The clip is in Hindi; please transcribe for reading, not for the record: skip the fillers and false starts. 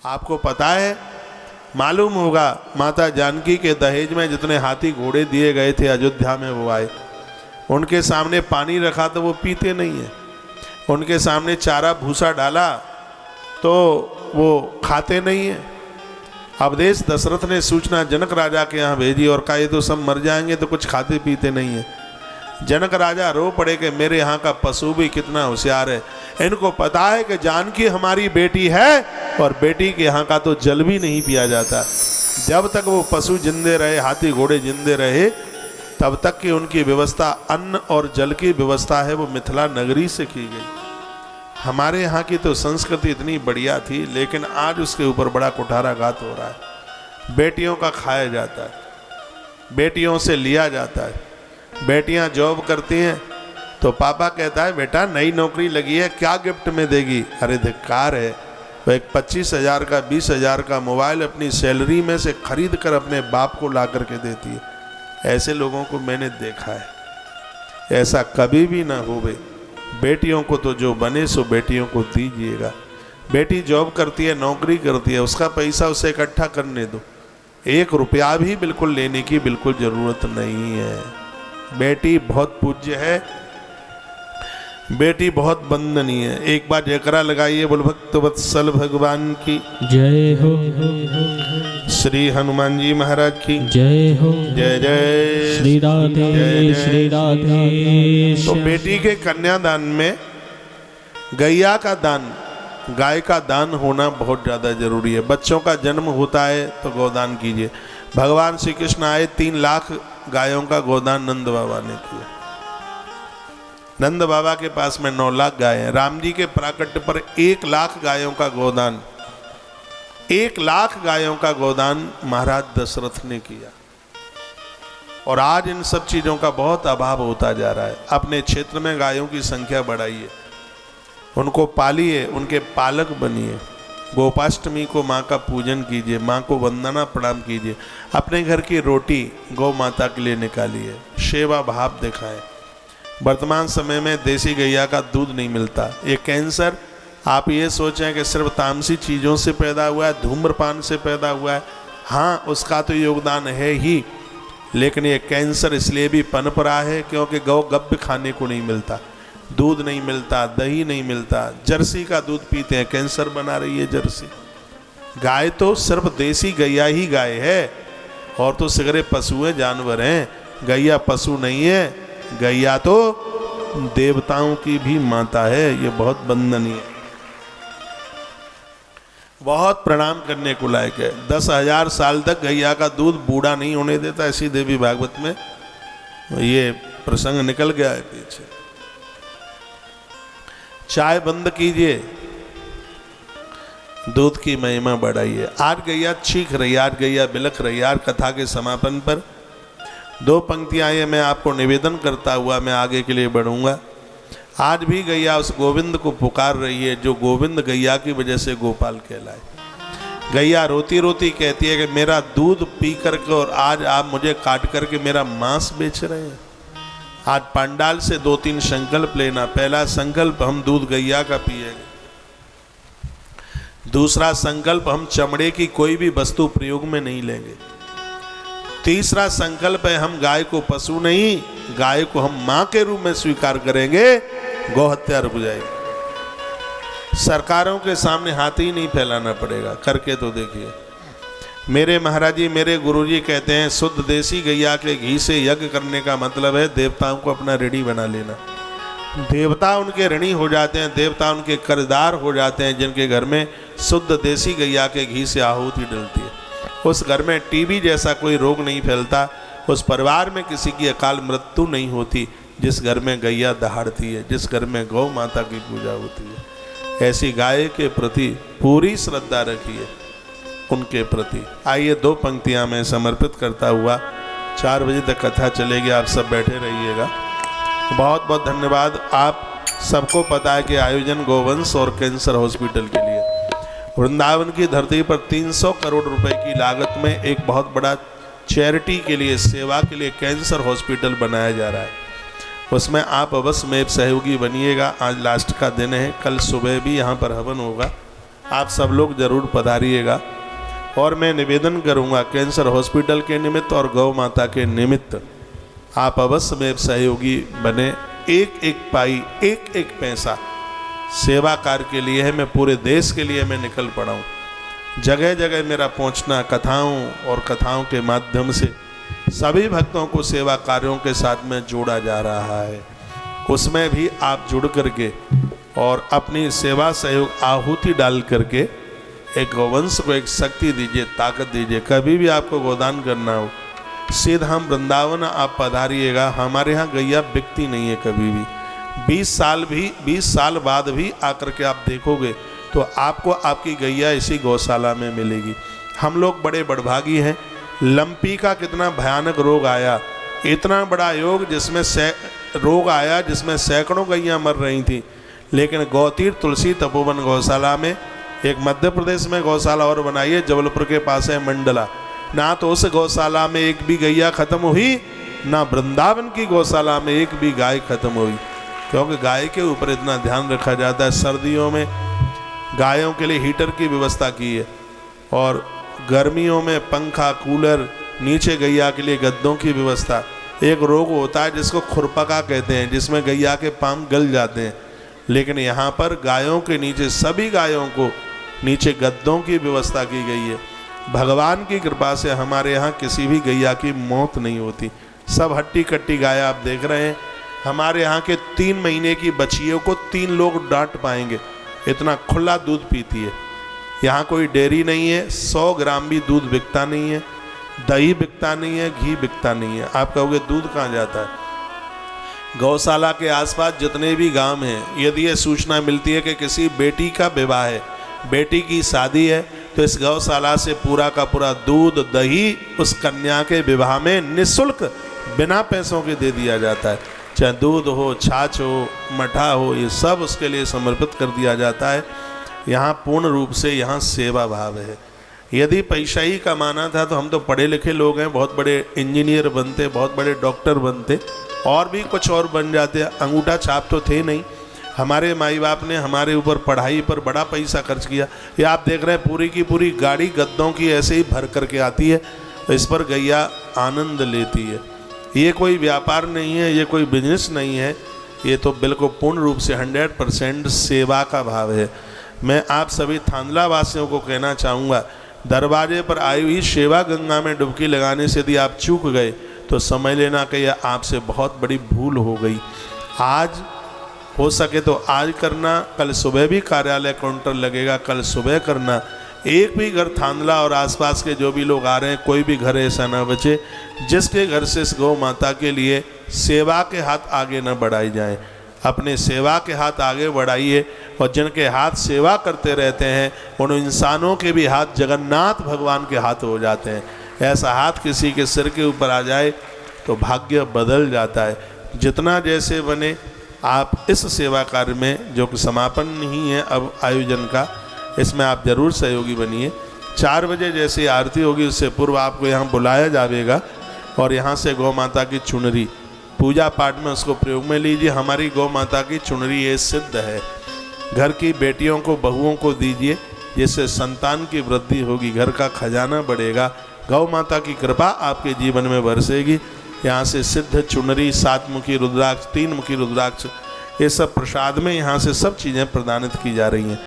आपको पता है, मालूम होगा, माता जानकी के दहेज में जितने हाथी घोड़े दिए गए थे अयोध्या में वो आए, उनके सामने पानी रखा तो वो पीते नहीं है, उनके सामने चारा भूसा डाला तो वो खाते नहीं है। अवधेश दशरथ ने सूचना जनक राजा के यहाँ भेजी और कहा ये तो सब मर जाएंगे, तो कुछ खाते पीते नहीं है। जनक राजा रो पड़े कि मेरे यहाँ का पशु भी कितना होशियार है, इनको पता है कि जानकी हमारी बेटी है और बेटी के यहाँ का तो जल भी नहीं पिया जाता। जब तक वो पशु जिंदे रहे, हाथी घोड़े जिंदे रहे, तब तक की उनकी व्यवस्था, अन्न और जल की व्यवस्था है वो मिथिला नगरी से की गई। हमारे यहाँ की तो संस्कृति इतनी बढ़िया थी, लेकिन आज उसके ऊपर बड़ा कुठाराघात हो रहा है। बेटियों का खाया जाता है, बेटियों से लिया जाता है। बेटियां जॉब करती हैं तो पापा कहता है बेटा नई नौकरी लगी है, क्या गिफ्ट में देगी? अरे धिक्कार है, वो एक 25,000 का 20,000 का मोबाइल अपनी सैलरी में से खरीद कर अपने बाप को ला करके देती है। ऐसे लोगों को मैंने देखा है। ऐसा कभी भी ना हो बे। बेटियों को तो जो बने सो बेटियों को दीजिएगा। बेटी जॉब करती है, नौकरी करती है, उसका पैसा उसे इकट्ठा करने दो। 1 रुपया भी बिल्कुल लेने की बिल्कुल ज़रूरत नहीं है। बेटी बहुत पूज्य है, बेटी बहुत वंदनीय है। एक बार जयकारा लगाइए, बोल भक्त वत्सल भगवान की जय हो, श्री हनुमान जी महाराज की जय हो, जय जय श्री राधे श्री राधे। तो बेटी के कन्यादान में गैया का दान, गाय का दान होना बहुत ज़्यादा जरूरी है। बच्चों का जन्म होता है तो गोदान कीजिए। भगवान श्री कृष्ण आए, 3 लाख गायों का गोदान नंद बाबा ने किया। नंद बाबा के पास में 9 लाख गाय हैं। राम जी के प्राकट्य पर 1 लाख गायों का गोदान, 1 लाख गायों का गोदान महाराज दशरथ ने किया। और आज इन सब चीज़ों का बहुत अभाव होता जा रहा है। अपने क्षेत्र में गायों की संख्या बढ़ाइए, उनको पालिए, उनके पालक बनिए। गोपाष्टमी को माँ का पूजन कीजिए, माँ को वंदना प्रणाम कीजिए। अपने घर की रोटी गौ माता के लिए निकालिए, सेवा भाव दिखाएं। वर्तमान समय में देसी गैया का दूध नहीं मिलता। ये कैंसर आप ये सोचें कि सिर्फ तामसी चीज़ों से पैदा हुआ है, धूम्रपान से पैदा हुआ है। हाँ, उसका तो योगदान है ही, लेकिन ये कैंसर इसलिए भी पनप रहा है क्योंकि गौ गब्य खाने को नहीं मिलता, दूध नहीं मिलता, दही नहीं मिलता। जर्सी का दूध पीते हैं, कैंसर बना रही है जर्सी। गाय तो सिर्फ देसी गैया ही गाय है, और तो सगरे पशु हैं, जानवर हैं। गैया पशु नहीं है, गैया तो देवताओं की भी माता है। ये बहुत वंदनीय है, बहुत प्रणाम करने को लायक है। 10,000 साल तक गैया का दूध बूढ़ा नहीं होने देता, ऐसी देवी भागवत में ये प्रसंग निकल गया है पीछे। चाय बंद कीजिए, दूध की महिमा बढ़ाइए। आज गैया चीख रही, आज गैया बिलख रही। आज कथा के समापन पर 2 पंक्तियां ये मैं आपको निवेदन करता हुआ मैं आगे के लिए बढ़ूंगा। आज भी गैया उस गोविंद को पुकार रही है जो गोविंद गैया की वजह से गोपाल कहलाए। गैया रोती रोती कहती है कि मेरा दूध पी करके और आज आप मुझे काट करके मेरा मांस बेच रहे हैं। आज पंडाल से 2-3 संकल्प लेना। पहला संकल्प, हम दूध गैया का पिएंगे। दूसरा संकल्प, हम चमड़े की कोई भी वस्तु प्रयोग में नहीं लेंगे। तीसरा संकल्प है, हम गाय को पशु नहीं, गाय को हम मां के रूप में स्वीकार करेंगे। गौहत्या रुक जाएगी। सरकारों के सामने हाथ ही नहीं फैलाना पड़ेगा, करके तो देखिए। मेरे महाराज जी, मेरे गुरुजी कहते हैं, शुद्ध देसी गैया के घी से यज्ञ करने का मतलब है देवताओं को अपना ऋणी बना लेना। देवता उनके ऋणी हो जाते हैं, देवता उनके कर्जदार हो जाते हैं जिनके घर में शुद्ध देसी गैया के घी से आहुति डलती है। उस घर में टीबी जैसा कोई रोग नहीं फैलता, उस परिवार में किसी की अकाल मृत्यु नहीं होती जिस घर में गैया दहाड़ती है, जिस घर में गौ माता की पूजा होती है। ऐसी गाय के प्रति पूरी श्रद्धा रखिए, उनके प्रति। आइए 2 पंक्तियां मैं समर्पित करता हुआ 4 बजे तक कथा चलेगी, आप सब बैठे रहिएगा। बहुत बहुत धन्यवाद। आप सबको पता है कि आयोजन गोवंश और कैंसर हॉस्पिटल के लिए वृंदावन की धरती पर 300 करोड़ रुपए की लागत में एक बहुत बड़ा चैरिटी के लिए, सेवा के लिए कैंसर हॉस्पिटल बनाया जा रहा है। उसमें आप अवश्य में सहयोगी बनिएगा। आज लास्ट का दिन है, कल सुबह भी यहाँ पर हवन होगा। आप सब लोग जरूर पधारिएगा। और मैं निवेदन करूंगा कैंसर हॉस्पिटल के निमित्त और गौ माता के निमित्त आप अवश्य में सहयोगी बने। एक एक पाई, एक एक पैसा सेवा कार्य के लिए है। मैं पूरे देश के लिए मैं निकल पड़ा हूँ। जगह जगह मेरा पहुँचना कथाओं और कथाओं के माध्यम से सभी भक्तों को सेवा कार्यों के साथ में जोड़ा जा रहा है। उसमें भी आप जुड़ करके और अपनी सेवा सहयोग आहुति डाल करके एक गौवंश को एक शक्ति दीजिए, ताकत दीजिए। कभी भी आपको गोदान करना हो, सीधा हम वृंदावन आप पधारिएगा। हमारे यहाँ गैया बिकती नहीं है कभी भी। 20 साल बाद भी आकर के आप देखोगे तो आपको आपकी गैया इसी गौशाला में मिलेगी। हम लोग बड़े बड़भागी हैं। लंपी का कितना भयानक रोग आया, इतना बड़ा रोग आया जिसमें सैकड़ों गैया मर रही थी, लेकिन गौतीर्थ तुलसी तपोवन गौशाला में, एक मध्य प्रदेश में गौशाला और बनाई है, जबलपुर के पास है मंडला, ना तो उस गौशाला में एक भी गैया खत्म हुई, ना वृंदावन की गौशाला में एक भी गाय खत्म हुई, क्योंकि गाय के ऊपर इतना ध्यान रखा जाता है। सर्दियों में गायों के लिए हीटर की व्यवस्था की है और गर्मियों में पंखा, कूलर, नीचे गैया के लिए गद्दों की व्यवस्था। एक रोग होता है जिसको खुरपका कहते हैं, जिसमें गैया के पाँव गल जाते हैं, लेकिन यहाँ पर गायों के नीचे सभी गायों को नीचे गद्दों की व्यवस्था की गई है। भगवान की कृपा से हमारे यहाँ किसी भी गैया की मौत नहीं होती। सब हट्टी कट्टी गाय आप देख रहे हैं। हमारे यहाँ के 3 महीने की बच्चियों को 3 लोग डांट पाएंगे, इतना खुला दूध पीती है। यहाँ कोई डेयरी नहीं है, 100 ग्राम भी दूध बिकता नहीं है, दही बिकता नहीं है, घी बिकता नहीं है। आप कहोगे दूध कहाँ जाता है? गौशाला के आसपास जितने भी गांव हैं, यदि ये सूचना मिलती है कि किसी बेटी का विवाह है, बेटी की शादी है, तो इस गौशाला से पूरा का पूरा दूध, दही उस कन्या के विवाह में निःशुल्क बिना पैसों के दे दिया जाता है। चाहे दूध हो, छाछ हो, मठा हो, ये सब उसके लिए समर्पित कर दिया जाता है। यहाँ पूर्ण रूप से यहाँ सेवा भाव है। यदि पैसा ही कमाना था तो हम तो पढ़े लिखे लोग हैं, बहुत बड़े इंजीनियर बनते, बहुत बड़े डॉक्टर बनते, और भी कुछ और बन जाते। अंगूठा छाप तो थे नहीं। हमारे माई बाप ने हमारे ऊपर पढ़ाई पर बड़ा पैसा खर्च किया। ये आप देख रहे हैं पूरी की पूरी गाड़ी गद्दों की ऐसे ही भर करके आती है, इस पर गैया आनंद लेती है। ये कोई व्यापार नहीं है, ये कोई बिजनेस नहीं है, ये तो बिल्कुल पूर्ण रूप से 100% सेवा का भाव है। मैं आप सभी थांदला वासियों को कहना चाहूँगा, दरवाजे पर आई हुई सेवा गंगा में डुबकी लगाने से यदि आप चूक गए तो समझ लेना कि यह आपसे बहुत बड़ी भूल हो गई। आज हो सके तो आज करना, कल सुबह भी कार्यालय काउंटर लगेगा, कल सुबह करना। एक भी घर थांदला और आसपास के जो भी लोग आ रहे हैं, कोई भी घर ऐसा ना बचे जिसके घर से इस गौ माता के लिए सेवा के हाथ आगे न बढ़ाई जाए। अपने सेवा के हाथ आगे बढ़ाइए, और जिनके हाथ सेवा करते रहते हैं उन इंसानों के भी हाथ जगन्नाथ भगवान के हाथ हो जाते हैं। ऐसा हाथ किसी के सिर के ऊपर आ जाए तो भाग्य बदल जाता है। जितना जैसे बने आप इस सेवा कार्य में, जो कि समापन ही है अब आयोजन का, इसमें आप जरूर सहयोगी बनिए। 4 बजे जैसे आरती होगी उससे पूर्व आपको यहाँ बुलाया जाएगा और यहाँ से गौ माता की चुनरी पूजा पाठ में उसको प्रयोग में लीजिए। हमारी गौ माता की चुनरी ये सिद्ध है। घर की बेटियों को, बहुओं को दीजिए, जिससे संतान की वृद्धि होगी, घर का खजाना बढ़ेगा, गौ माता की कृपा आपके जीवन में बरसेगी। यहाँ से सिद्ध चुनरी, 7 मुखी रुद्राक्ष, 3 मुखी रुद्राक्ष, ये सब प्रसाद में यहाँ से सब चीज़ें प्रदानित की जा रही हैं।